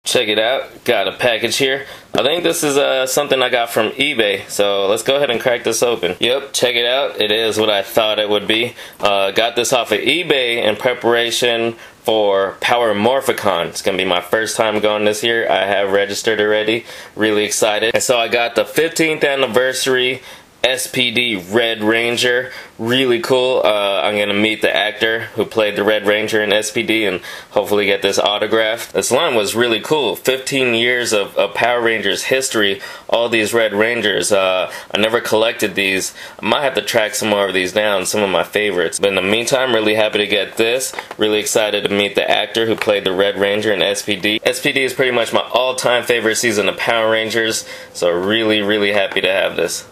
Check it out. Got a package here. I think this is something I got from eBay. So let's go ahead and crack this open. Yep, check it out. It is what I thought it would be. Got this off of eBay in preparation for Power Morphicon. It's gonna be my first time going this year. I have registered already. Really excited. And so I got the 15th anniversary SPD Red Ranger. Really cool. I'm gonna meet the actor who played the Red Ranger in SPD and hopefully get this autographed. This line was really cool. 15 years of Power Rangers history. All these Red Rangers. I never collected these. I might have to track some more of these down. Some of my favorites. But in the meantime, really happy to get this. Really excited to meet the actor who played the Red Ranger in SPD. SPD is pretty much my all-time favorite season of Power Rangers. So really happy to have this.